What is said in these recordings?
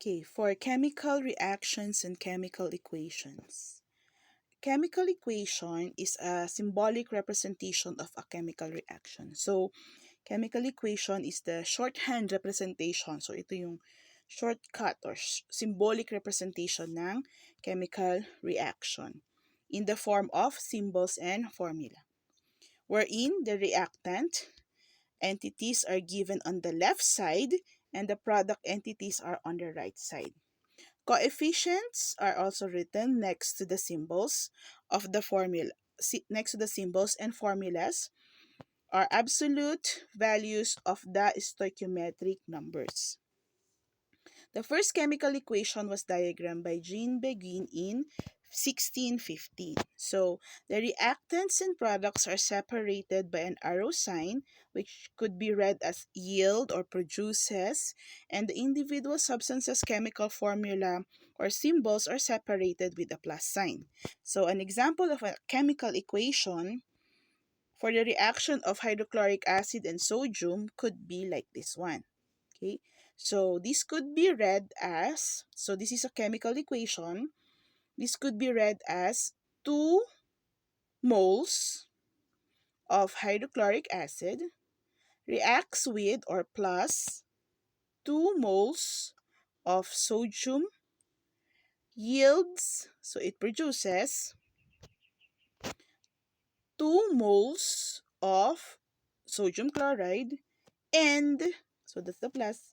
Okay, for chemical reactions and chemical equations. Chemical equation is a symbolic representation of a chemical reaction. So, chemical equation is the shorthand representation. So, ito yung shortcut or symbolic representation ng chemical reaction in the form of symbols and formula, wherein the reactant entities are given on the left side and the product entities are on the right side. Coefficients are also written next to the symbols of the formula. Next to the symbols and formulas are absolute values of the stoichiometric numbers. The first chemical equation was diagrammed by Jean Beguin in 1615. So, the reactants and products are separated by an arrow sign, which could be read as yield or produces, and the individual substances' chemical formula or symbols are separated with a plus sign. So, an example of a chemical equation for the reaction of hydrochloric acid and sodium could be like this one. Okay, so this could be read as, so this is a chemical equation. This could be read as 2 moles of hydrochloric acid reacts with or plus 2 moles of sodium yields, so it produces 2 moles of sodium chloride and, so that's the plus,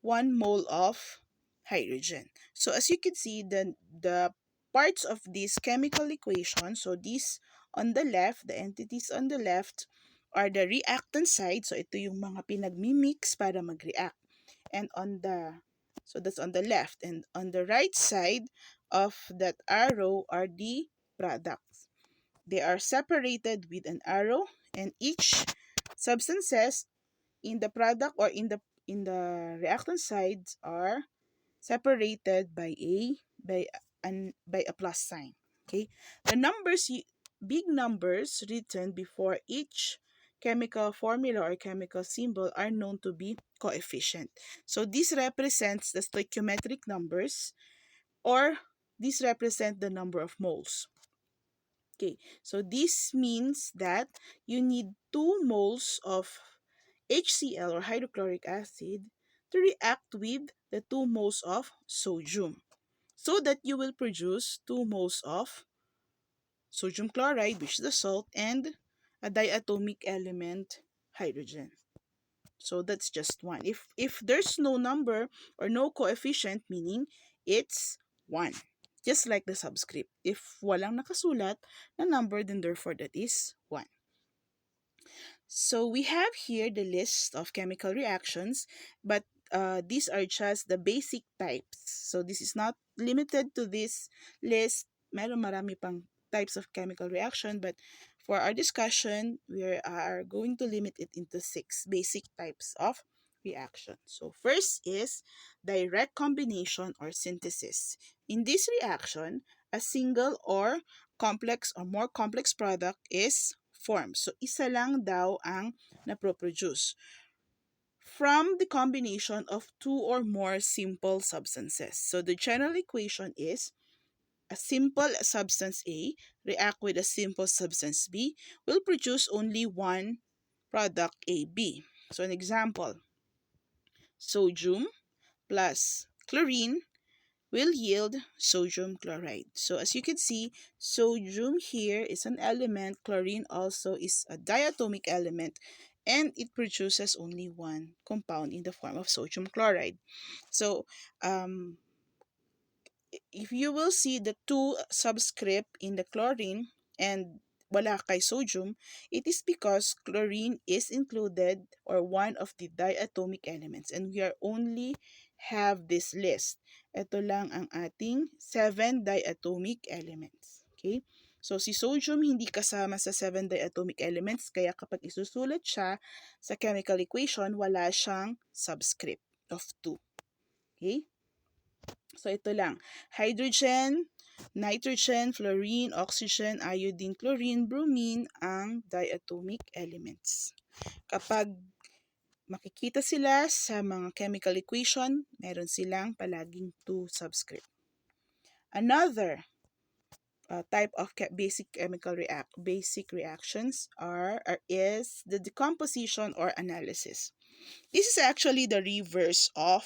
1 mole of hydrogen. So as you can see, the parts of this chemical equation, so this on the left, the entities on the left are the reactant side. So ito yung mga pinagmimix para mag-react. And on the, so that's on the left. And on the right side of that arrow are the products. They are separated with an arrow, and each substances in the product or in the reactant sides are separated by a plus sign. Okay, the numbers, big numbers written before each chemical formula or chemical symbol are known to be coefficient. So this represents the stoichiometric numbers, or this represent the number of moles. Okay, so this means that you need 2 moles of HCl or hydrochloric acid to react with the 2 moles of sodium, so that you will produce 2 moles of sodium chloride, which is the salt, and a diatomic element, hydrogen. So that's just 1. If there's no number or no coefficient, meaning it's 1. Just like the subscript. If walang nakasulat na number, then therefore that is 1. So we have here the list of chemical reactions, but these are just the basic types. So this is not limited to this list. Marami pang types of chemical reaction, but for our discussion, we are going to limit it into 6 basic types of reaction. So first is direct combination or synthesis. In this reaction, a single or complex or more complex product is formed. So isa lang daw ang naproproduce from the combination of 2 or more simple substances. So the general equation is a simple substance A react with a simple substance B will produce only one product AB. So an example, sodium plus chlorine will yield sodium chloride. So as you can see, sodium here is an element, chlorine also is a diatomic element, and it produces only one compound in the form of sodium chloride. So if you will see the 2 subscript in the chlorine and wala kay sodium, it is because chlorine is included or one of the diatomic elements, and we are only have this list. Ito lang ang ating 7 diatomic elements. Okay? So si sodium hindi kasama sa 7 diatomic elements, kaya kapag isusulat siya sa chemical equation, wala siyang subscript of 2. Okay? So ito lang, hydrogen, nitrogen, fluorine, oxygen, iodine, chlorine, bromine ang diatomic elements. Kapag makikita sila sa mga chemical equation, meron silang palaging 2 subscript. Another type of basic reactions is the decomposition or analysis. This is actually the reverse of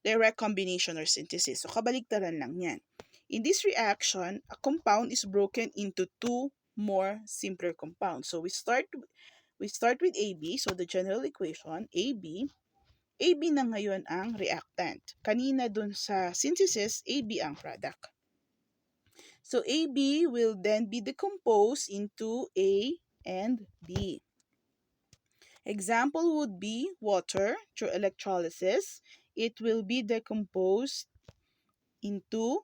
direct combination or synthesis. So kabaligtaran lang yan. In this reaction, a compound is broken into two more simpler compounds. So we start with AB, so the general equation, AB na ngayon ang reactant. Kanina dun sa synthesis, AB ang product. So AB will then be decomposed into A and B. Example would be water through electrolysis. It will be decomposed into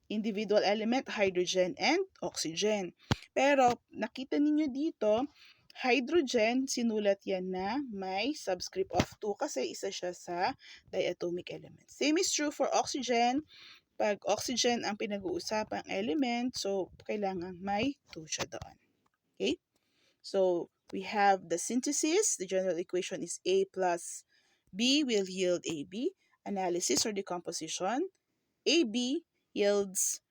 individual element, hydrogen and oxygen. Pero nakita ninyo dito, hydrogen, sinulat yan na may subscript of 2 kasi isa siya sa diatomic element. Same is true for oxygen. Pag oxygen ang pinag-uusapang element, so kailangan may 2 siya doon. Okay? So we have the synthesis. The general equation is A plus B will yield AB. Analysis or decomposition, AB yields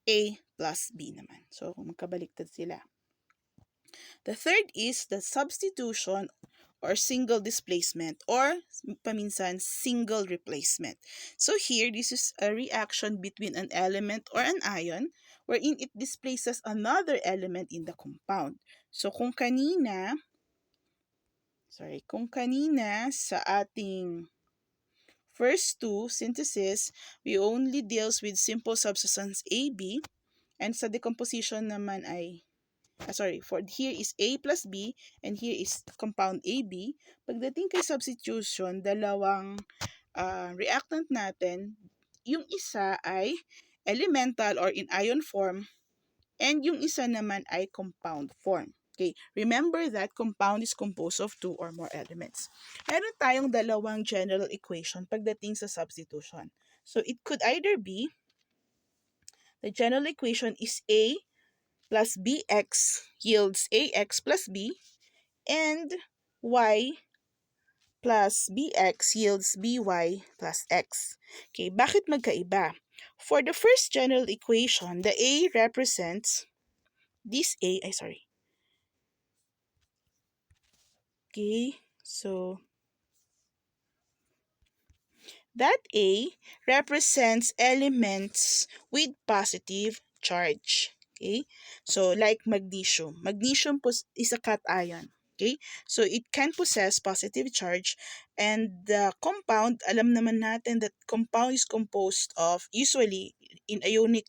A plus B naman. So magkabaliktad sila. The third is the substitution or single displacement or paminsan single replacement. So here, this is a reaction between an element or an ion wherein it displaces another element in the compound. So kung kanina sa ating first two synthesis, we only deals with simple substance AB, and sa decomposition naman ay for here is A plus B and here is compound AB. Pagdating kay substitution, dalawang reactant natin, yung isa ay elemental or in ion form and yung isa naman ay compound form. Okay, remember that compound is composed of 2 or more elements. Meron tayong dalawang general equation pagdating sa substitution. So it could either be, the general equation is A plus bx yields ax plus b, and y plus bx yields by plus x. Okay, bakit magkaiba? For the first general equation, the A represents this A, Okay, so that A represents elements with positive charge. Okay, so like magnesium. Magnesium is a cation. Okay, so it can possess positive charge, and the compound, alam naman natin that compound is composed of, usually in ionic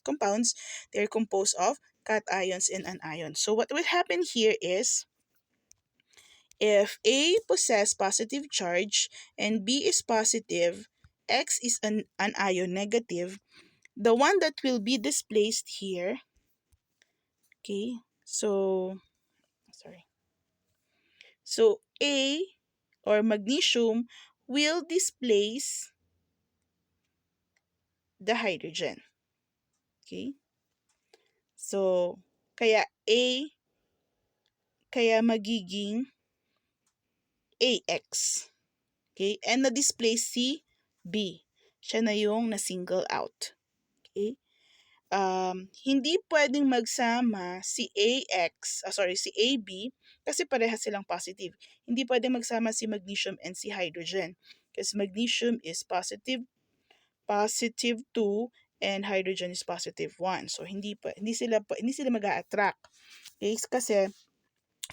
compounds, they're composed of cations and anions. So what will happen here is, if A possess positive charge and B is positive, X is an ion negative, the one that will be displaced here, okay, so A or magnesium will displace the hydrogen. Okay, so kaya magiging AX. Okay, and na-displace si B. Siya na yung na-single out. Okay, hindi pwedeng magsama si si AB kasi parehas silang positive. Hindi pwedeng magsama si magnesium and si hydrogen because magnesium is positive 2 and hydrogen is positive 1. So hindi sila mag-a-attract. Okay, kasi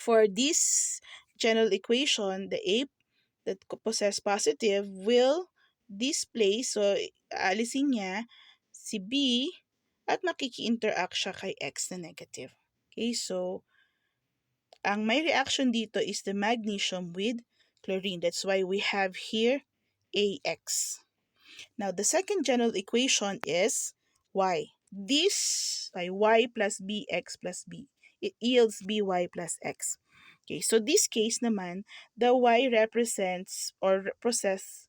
for this general equation, the A that possess positive will displace, so alisin niya si B at makiki-interact siya kay X na negative. Okay, so ang may reaction dito is the magnesium with chlorine. That's why we have here AX. Now, the second general equation is Y. This by Y plus BX plus B. It yields BY plus X. Okay, so this case naman, the Y represents or possess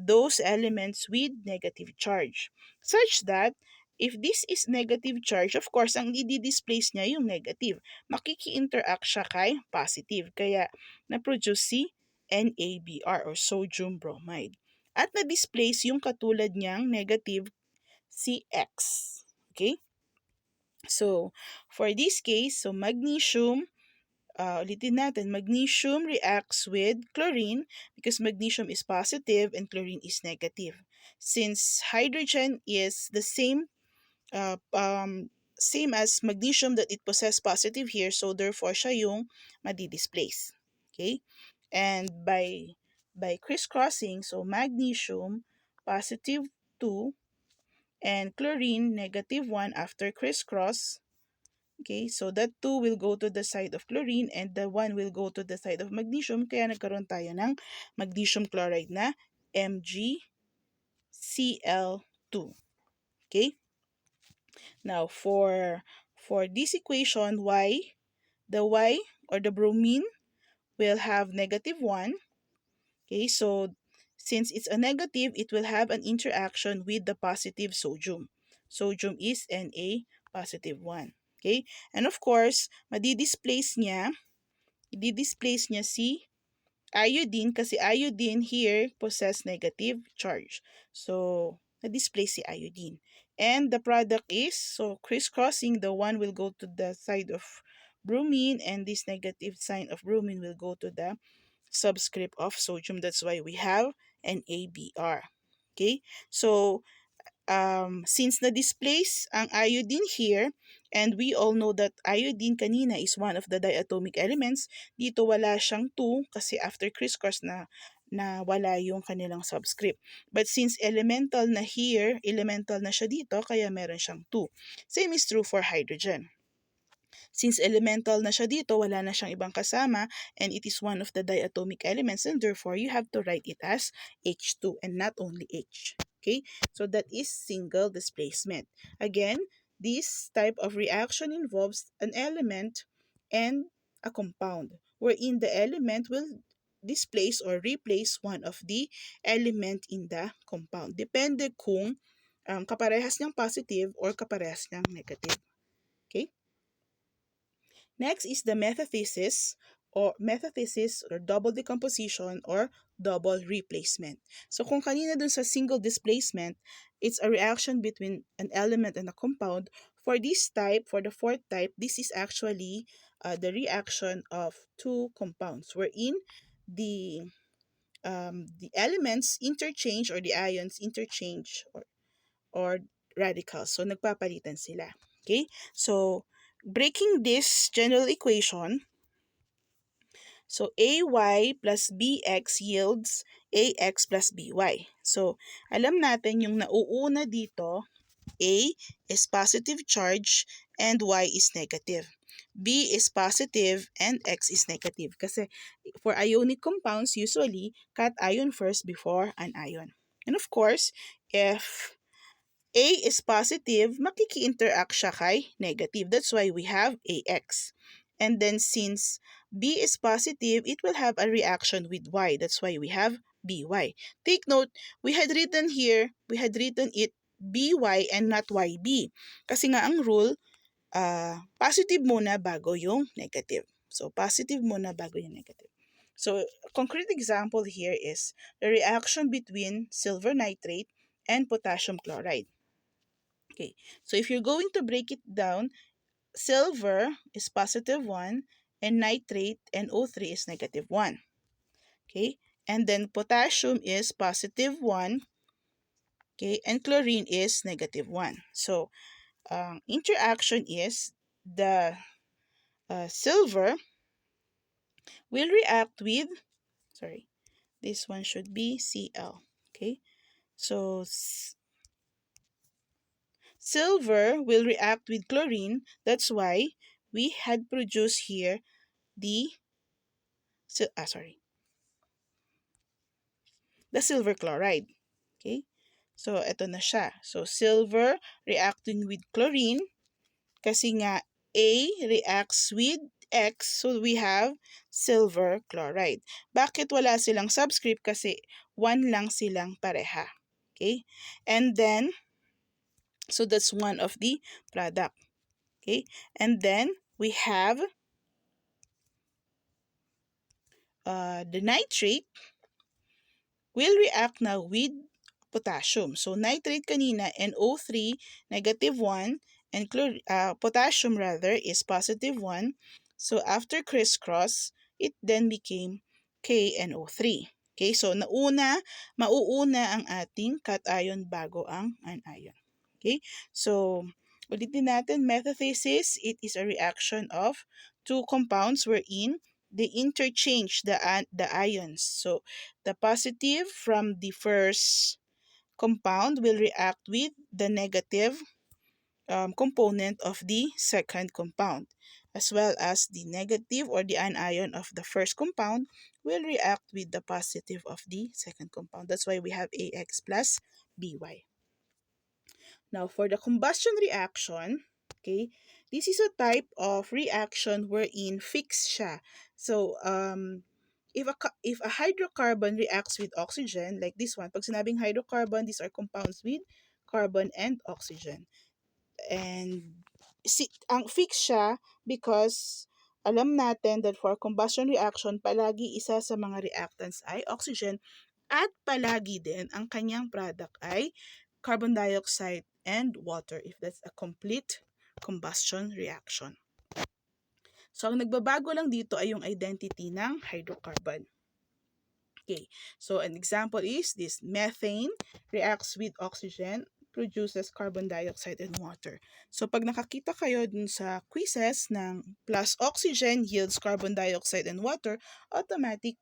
those elements with negative charge, such that if this is negative charge, of course, ang i-displace niya yung negative. Makiki-interact siya kay positive. Kaya, na-produce si NaBr or sodium bromide. At na-displace yung katulad niyang negative CX. Okay? So, for this case, so magnesium, ulitin natin, magnesium reacts with chlorine because magnesium is positive and chlorine is negative. Since hydrogen is the uh, um, same as magnesium that it possess positive here, so therefore siya yung madi-displace. Okay? And by crisscrossing, so magnesium positive 2 and chlorine negative 1 after crisscross. Okay, so that 2 will go to the side of chlorine and the 1 will go to the side of magnesium. Kaya nagkaroon tayo ng magnesium chloride na MgCl2. Okay? Now, for this equation, the Y or the bromine will have negative 1. Okay, so since it's a negative, it will have an interaction with the positive sodium. Sodium is Na positive 1. Okay, and of course, madi-displace niya si iodine kasi iodine here possess negative charge. So, na-display si iodine. And the product is, so crisscrossing, the one will go to the side of bromine and this negative sign of bromine will go to the subscript of sodium. That's why we have an ABr. Okay? So, since na-displace ang iodine here, and we all know that iodine kanina is one of the diatomic elements, dito wala siyang 2 kasi after crisscross na wala yung kanilang subscript. But since elemental na here, elemental na siya dito, kaya meron siyang 2. Same is true for hydrogen. Since elemental na siya dito, wala na siyang ibang kasama, and it is one of the diatomic elements, and therefore you have to write it as H2 and not only H. Okay, so that is single displacement. Again, this type of reaction involves an element and a compound, wherein the element will displace or replace one of the element in the compound. Depende kung kaparehas niyang positive or kaparehas niyang negative. Okay? Next is the metathesis or double decomposition or double replacement. So kung kanina dun sa single displacement, it's a reaction between an element and a compound. For this type, for the fourth type, this is actually the reaction of two compounds wherein the elements interchange or the ions interchange or radicals. So nagpapalitan sila. Okay? So breaking this general equation, so AY plus BX yields AX plus BY. So, alam natin yung nauuna dito, A is positive charge and Y is negative. B is positive and X is negative. Kasi for ionic compounds, usually, cation first before an ion. And of course, if A is positive, makiki-interact siya kay negative. That's why we have AX. And then since B is positive, it will have a reaction with Y. That's why we have BY. Take note, we had written it BY and not YB. Kasi nga ang rule, positive muna bago yung negative. So, positive muna bago yung negative. So, a concrete example here is the reaction between silver nitrate and potassium chloride. Okay, so if you're going to break it down, silver is positive 1 and nitrate NO3 is negative 1. Okay, and then potassium is positive 1, okay, and chlorine is negative 1. So, interaction is the silver will react with, sorry, this one should be Cl. Okay, so silver will react with chlorine. That's why we had produced here the silver chloride. Okay? So, ito na siya. So, silver reacting with chlorine kasi nga A reacts with X, so we have silver chloride. Bakit wala silang subscript? Kasi 1 lang silang pareha. Okay? And then, so that's one of the product. Okay? And then, we have the nitrate will react now with potassium. So nitrate kanina, NO3, -1, and potassium rather is +1. So after crisscross, it then became KNO3. Okay, so mauuna ang ating cation bago ang anion. Okay, so ulitin natin, metathesis, it is a reaction of two compounds wherein they interchange the ions. So the positive from the first compound will react with the negative component of the second compound, as well as the negative or the anion of the first compound will react with the positive of the second compound. That's why we have AX plus BY. Now, for the combustion reaction, okay, this is a type of reaction wherein fixed siya. So, if a hydrocarbon reacts with oxygen, like this one, pag sinabing hydrocarbon, these are compounds with carbon and oxygen. And ang fixed siya because alam natin that for combustion reaction, palagi isa sa mga reactants ay oxygen at palagi din ang kanyang product ay carbon dioxide and water if that's a complete combustion reaction. So, ang nagbabago lang dito ay yung identity ng hydrocarbon. Okay, so an example is this methane reacts with oxygen, produces carbon dioxide and water. So, pag nakakita kayo dun sa quizzes ng plus oxygen yields carbon dioxide and water, automatic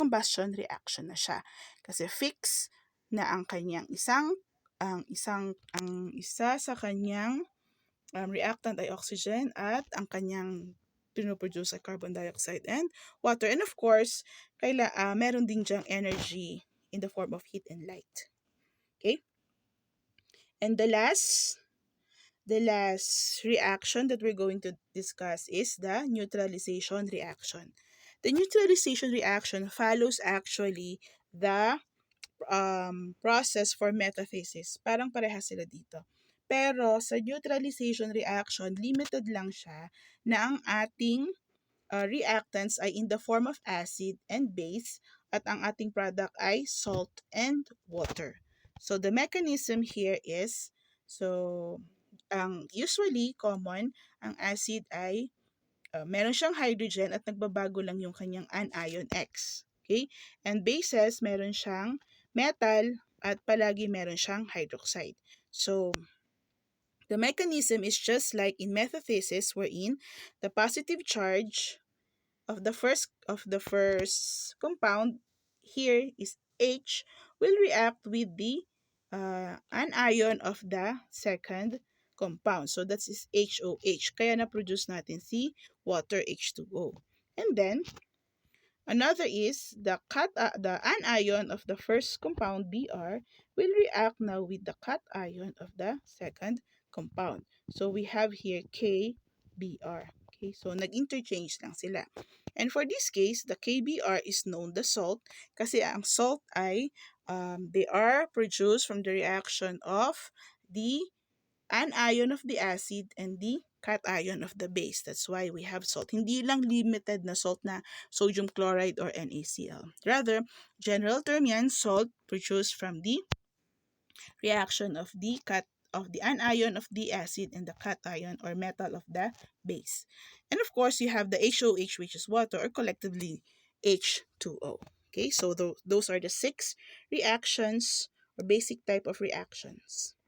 combustion reaction na siya. Kasi fix na ang kanyang isa sa kanyang reactant ay oxygen at ang kanyang pinoproduce ay carbon dioxide and water. And of course, meron din dyang energy in the form of heat and light. Okay? And the last reaction that we're going to discuss is the neutralization reaction. The neutralization reaction follows actually the process for metathesis. Parang parehas sila dito. Pero sa neutralization reaction, limited lang siya na ang ating reactants ay in the form of acid and base at ang ating product ay salt and water. So the mechanism here is, so ang usually common, ang acid ay meron siyang hydrogen at nagbabago lang yung kanyang anion X. Okay? And bases, meron siyang metal at palagi meron siyang hydroxide. So, the mechanism is just like in metathesis wherein the positive charge of the first compound here is H will react with the anion of the second compound. So that is HOH. Kaya na-produce natin si water H2O. And then another is the anion of the first compound Br will react now with the cation of the second compound. So we have here KBr. Okay, so nag-interchange lang sila. And for this case, the KBr is known the salt kasi ang salt ay they are produced from the reaction of the anion of the acid and the cation of the base. That's why we have salt. Hindi lang limited na salt na sodium chloride or NaCl. Rather, general term yan, salt produced from the reaction of the anion of the acid and the cation or metal of the base. And of course, you have the HOH, which is water, or collectively H2O. Okay, so those are the 6 reactions or basic type of reactions.